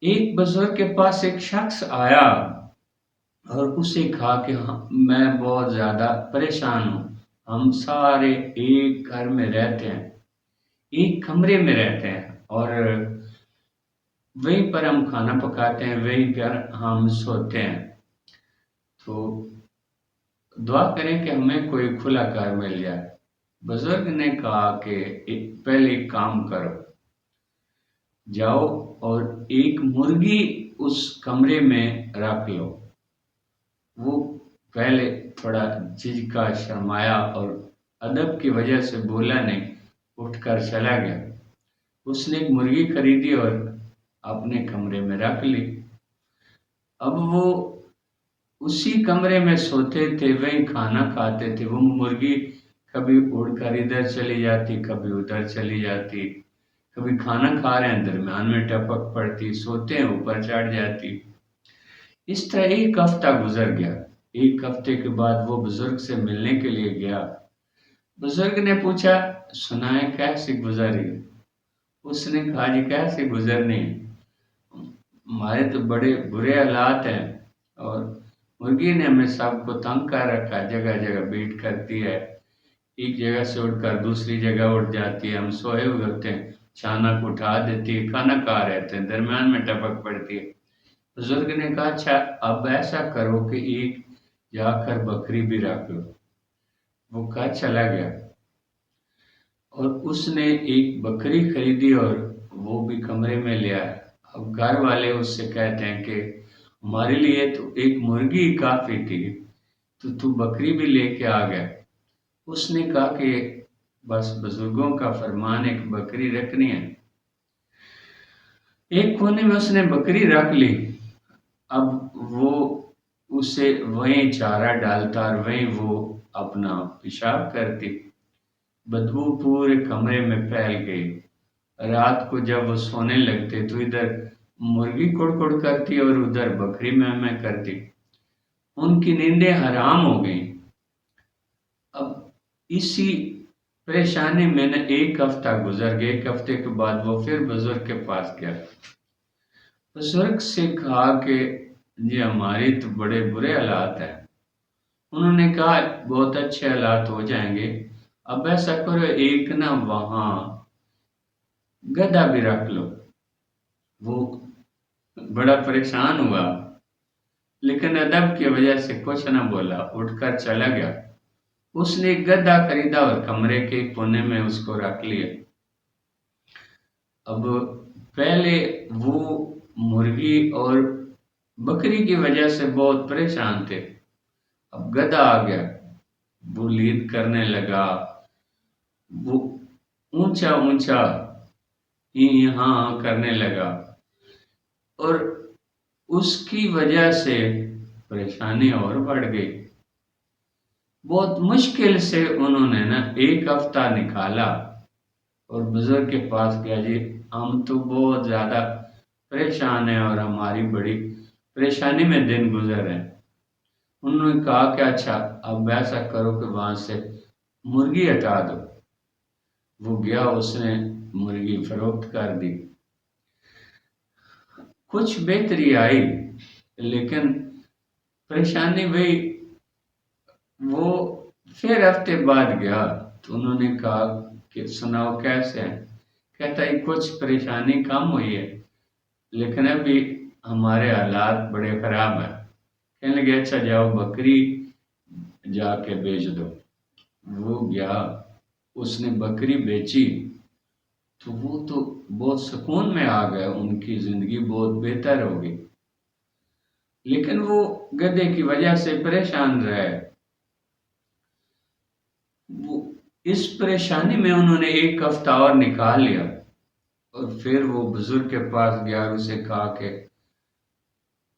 एक बुजुर्ग के पास एक शख्स आया और उसे कहा कि मैं बहुत ज़्यादा परेशान हूँ। हम सारे एक घर में रहते हैं, एक कमरे में रहते हैं और वहीं पर हम खाना पकाते हैं, वहीं पर हम सोते हैं। तो दुआ करें कि हमें कोई खुला घर मिल जाए। बुजुर्ग ने कहा कि पहले एक काम करो, जाओ और एक मुर्गी उस कमरे में रख लो। वो पहले थोड़ा झिझका, शर्माया और अदब की वजह से बोला नहीं, उठकर चला गया। उसने एक मुर्गी खरीदी और अपने कमरे में रख ली। अब वो उसी कमरे में सोते थे, वहीं खाना खाते थे। वो मुर्गी कभी उड़कर इधर चली जाती, कभी उधर चली जाती, कभी खाना खा रहे हैं दरमियान में टपक पड़ती, सोते हैं ऊपर चढ़ जाती। इस तरह एक हफ्ता गुजर गया। एक हफ्ते के बाद वो बुजुर्ग से मिलने के लिए गया। बुजुर्ग ने पूछा, सुनाए कैसे गुजरी? उसने कहा, जी कैसे गुजरनी है, हमारे तो बड़े बुरे हालात हैं और मुर्गी ने हमें सबको तंग कर रखा है, जगह जगह बीट करती है, एक जगह से उड़कर दूसरी जगह उड़ जाती है, हम सोए हुए होते हैं अचानक उठा देती है, खाना खा रहे थे दरमियान में टपक पड़ती है। बुजुर्ग ने कहा, अच्छा अब ऐसा करो कि एक जाकर बकरी भी रख लो। वो कहा चला गया और उसने एक बकरी खरीदी और वो भी कमरे में ले आया। अब घर वाले उससे कहते हैं कि हमारे लिए तो एक मुर्गी काफी थी, तो तू बकरी भी लेके आ गया। उसने कहा कि बस बुजुर्गों का फरमान, एक बकरी रखनी है। एक कोने में उसने बकरी रख ली। अब वो उसे वहीं चारा डालता और वहीं वो अपना पेशाब करती। बदबू पूरे कमरे में फैल गई। रात को जब वो सोने लगते तो इधर मुर्गी कुड़कुड़ करती और उधर बकरी मैं करती। उनकी नींदें हराम हो गई। अब इसी परेशानी में न एक हफ्ता गुजर गया। एक हफ्ते के बाद वो फिर बुजुर्ग के पास गया। बुजुर्ग से कहा कि जी हमारी तो बड़े बुरे हालात हैं। उन्होंने कहा बहुत अच्छे हालात हो जाएंगे, अब ऐसा करो एक ना वहां गधा भी रख लो। वो बड़ा परेशान हुआ लेकिन अदब की वजह से कुछ न बोला, उठकर चला गया। उसने एक गधा खरीदा और कमरे के कोने में उसको रख लिया। अब पहले वो मुर्गी और बकरी की वजह से बहुत परेशान थे। अब गधा आ गया, वो लीद करने लगा, वो ऊंचा ऊंचा यहाँ करने लगा और उसकी वजह से परेशानी और बढ़ गई। बहुत मुश्किल से उन्होंने ना एक हफ्ता निकाला और बुजुर्ग के पास गया, जी हम तो बहुत ज़्यादा परेशान हैं और हमारी बड़ी परेशानी में दिन गुजर रहे हैं। उन्होंने कहा कि अच्छा अब ऐसा करो कि वहाँ से मुर्गी हटा दो। वो गया, उसने मुर्गी फरोख्त कर दी। कुछ बेहतरी आई लेकिन परेशानी वही। वो फिर हफ्ते बाद गया तो उन्होंने कहा कि सुनाओ कैसे है? कहता है कुछ परेशानी कम हुई है लेकिन अभी हमारे हालात बड़े खराब हैं। कहने लगे अच्छा जाओ बकरी जाके बेच दो। वो गया, उसने बकरी बेची तो वो तो बहुत सुकून में आ गए, उनकी जिंदगी बहुत बेहतर हो गई। लेकिन वो गधे की वजह से परेशान रहे। वो इस परेशानी में उन्होंने एक हफ्ता और निकाल लिया और फिर वो बुजुर्ग के पास गया और उसे कहा कि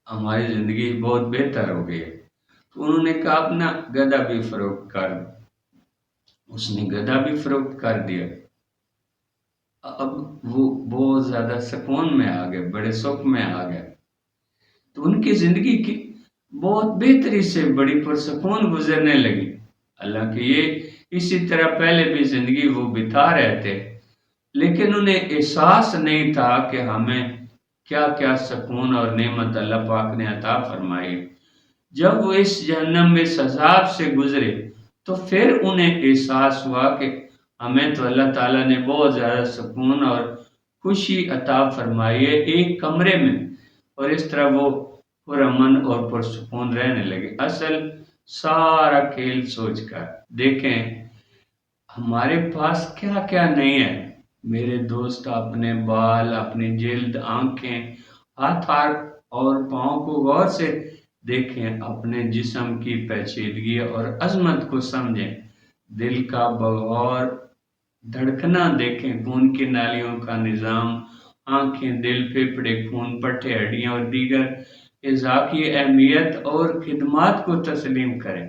हमारी जिंदगी बहुत बेहतर हो गई है। तो उन्होंने कहा अपना गधा भी फरोख्त कर। उसने गधा भी फरोख्त कर दिया। अब वो बहुत ज्यादा सुकून में आ गए, बड़े सुख में आ गए। तो उनकी जिंदगी की बहुत बेहतरी से बड़ी पुरसुकून गुजरने लगी। हालांकि ये इसी तरह पहले भी जिंदगी वो बिता रहे थे लेकिन उन्हें एहसास नहीं था कि हमें کیا کیا سکون اور نعمت اللہ پاک نے عطا فرمائی۔ جب وہ اس جہنم میں اس عذاب سے گزرے تو پھر انہیں احساس ہوا کہ ہمیں تو اللہ تعالیٰ نے بہت زیادہ سکون اور خوشی عطا فرمائی ہے ایک کمرے میں، اور اس طرح وہ پرامن اور پرسکون رہنے لگے۔ اصل سارا کھیل سوچ کر دیکھیں ہمارے پاس کیا کیا نہیں ہے میرے دوست، اپنے بال، اپنی جلد، آنکھیں، ہاتھ اور پاؤں کو غور سے دیکھیں، اپنے جسم کی پیچیدگی اور عظمت کو سمجھیں، دل کا بغور دھڑکنا دیکھیں، خون کی نالیوں کا نظام، آنکھیں، دل، پھیپھڑے، خون، پٹھے، ہڈیاں اور دیگر اعضاء کی اہمیت اور خدمات کو تسلیم کریں۔